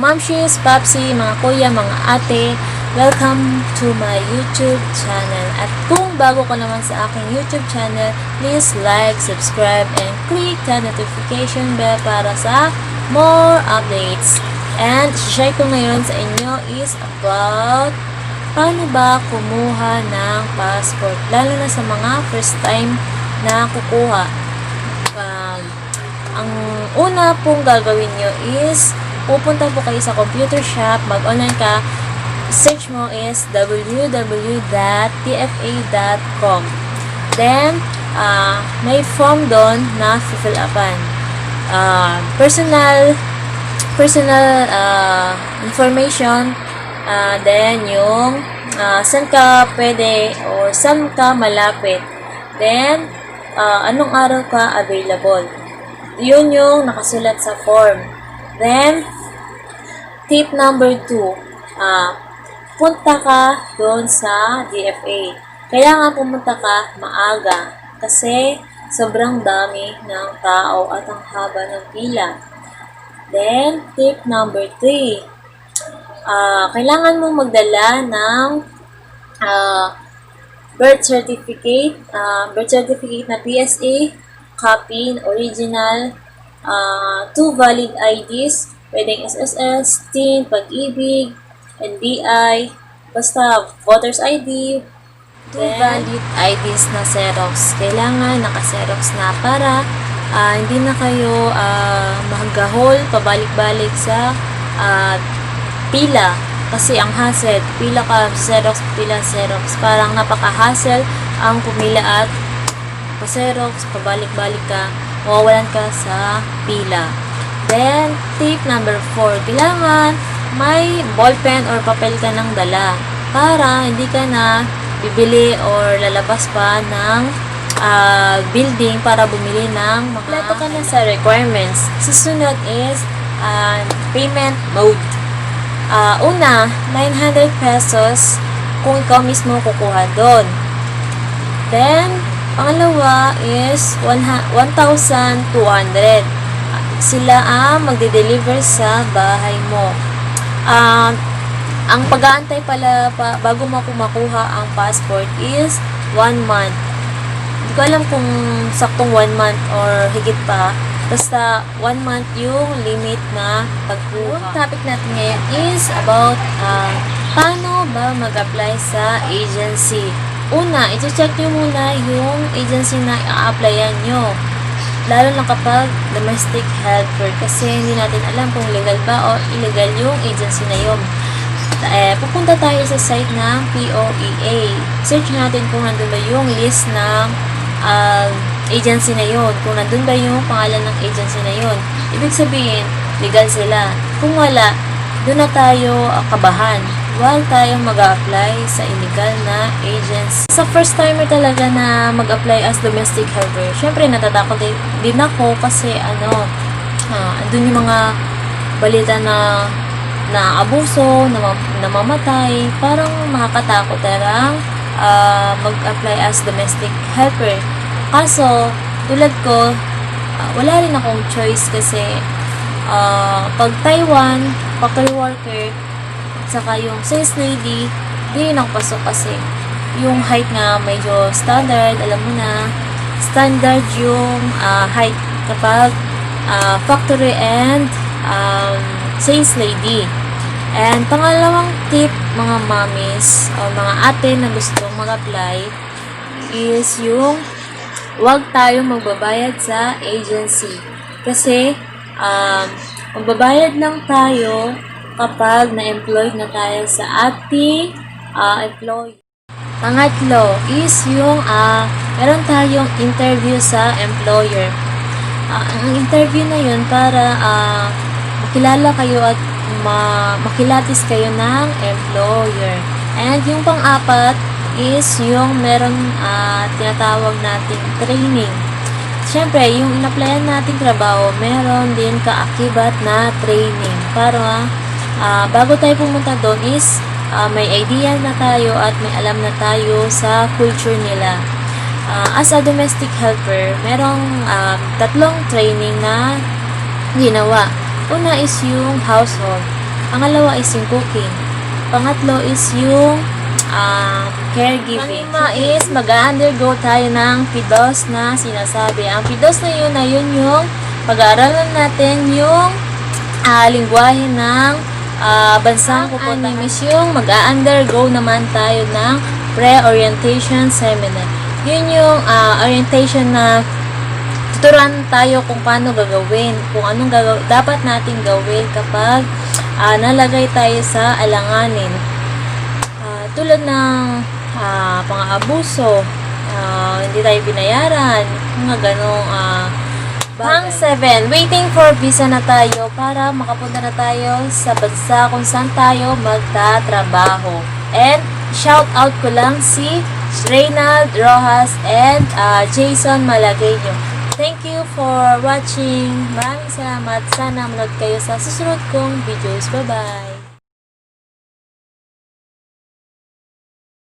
mamshis, papsi, mga kuya, mga ate, welcome to my YouTube channel. At kung bago ka naman sa aking YouTube channel, please like, subscribe, and click the notification bell para sa more updates. And share ko ngayon sa inyo is about paano ba kumuha ng passport, lalo na sa mga first time na kukuha. Ang una pong gagawin nyo is pupunta po kayo sa computer shop, mag-online ka, search mo is www.tfa.com. Then, may form doon na fill upan. Personal information, then yung saan ka pwede or saan ka malapit. Then, anong araw ka available. Yun yung nakasulat sa form. Then, tip number 2, punta ka doon sa DFA. Kailangan pumunta ka maaga kasi sobrang dami ng tao at ang haba ng pila. Then, tip number 3, kailangan mong magdala ng birth certificate na PSA, copy, original, 2 valid IDs, pwedeng SSS, TIN, Pag-ibig, NBI, basta voter's ID, 2 valid IDs na Xerox. Kailangan naka-Xerox na para hindi na kayo maghahol, pabalik-balik sa pila. Kasi ang hassle, pila ka Xerox, pila Xerox. Parang napaka-hassle ang pumila at pa-Xerox, pabalik-balik ka, mawawalan ka sa pila. Then, tip number 4, kailangan may ballpen or papel ka nang dala para hindi ka na bibili or lalabas pa ng building para bumili ng mga kompleto ka na sa requirements. Susunod is payment mode. Una, 900 pesos kung ikaw mismo kukuha doon. Then, pangalawa is 1,200. Sila ang magde-deliver sa bahay mo. Ang pag-aantay pala bago mo makuha ang passport is 1 month. Hindi ko alam kung saktong 1 month or higit pa. Basta 1 month yung limit na pagkuha. Yung topic natin ngayon is about paano ba mag-apply sa agency. Una, iti-check nyo muna yung agency na i-applyan nyo. Lalo na kapag domestic helper kasi hindi natin alam kung legal ba o illegal yung agency na yun. Pupunta tayo sa site ng POEA. Search natin kung nandun ba yung list ng agency na yun. Kung nandun ba yung pangalan ng agency na yun. Ibig sabihin, legal sila. Kung wala, doon na tayo kabahan. Huwag tayong mag-a-apply sa illegal na agency. Sa first timer talaga na mag-apply as domestic helper, syempre natatakot din ako kasi andun yung mga balita na abuso, namamatay, parang makakatakot tarang mag-apply as domestic helper. Kaso, tulad ko, wala rin akong choice kasi pag Taiwan, factory worker, saka yung sales lady, di ako pasok kasi yung height nga medyo standard, alam mo na, standard yung height kapag factory and sales lady. And pangalawang tip mga mommies o mga ate na gustong mag-apply is yung huwag tayo magbabayad sa agency. Kasi magbabayad lang tayo kapag na-employed na tayo sa ating employee. Pangatlo is yung meron tayong interview sa employer. Ang interview na yun para makilala kayo at makilatis kayo ng employer. And yung pang-apat is yung meron tinatawag nating training. Siyempre, yung in-applyan nating trabaho, meron din kaakibat na training para bago tayo pumunta doon is may idea na tayo at may alam na tayo sa culture nila. As a domestic helper, merong 3 training na ginawa. Una is yung household. Pangalawa is yung cooking. Pangatlo is yung caregiving. Panglima is mag-undergo tayo ng PIDOS na sinasabi. Ang PIDOS na yun yung pag-aaralan natin yung lingwahe ng bansang pupuntahan. Is yung mag-undergo naman tayo ng pre-orientation seminar. Yun yung orientation na tuturuan tayo kung paano gagawin, kung anong dapat nating gawin kapag nalagay tayo sa alanganin. Tulad ng pang-abuso, hindi tayo binayaran, mga ganong Pang 7, waiting for visa na tayo para makapunta na tayo sa bansa kung saan tayo magtatrabaho. And shout out ko lang si Reynald Rojas and Jason Malagueño. Thank you for watching. Maraming salamat. Sana manood kayo sa susunod kong videos. Bye-bye!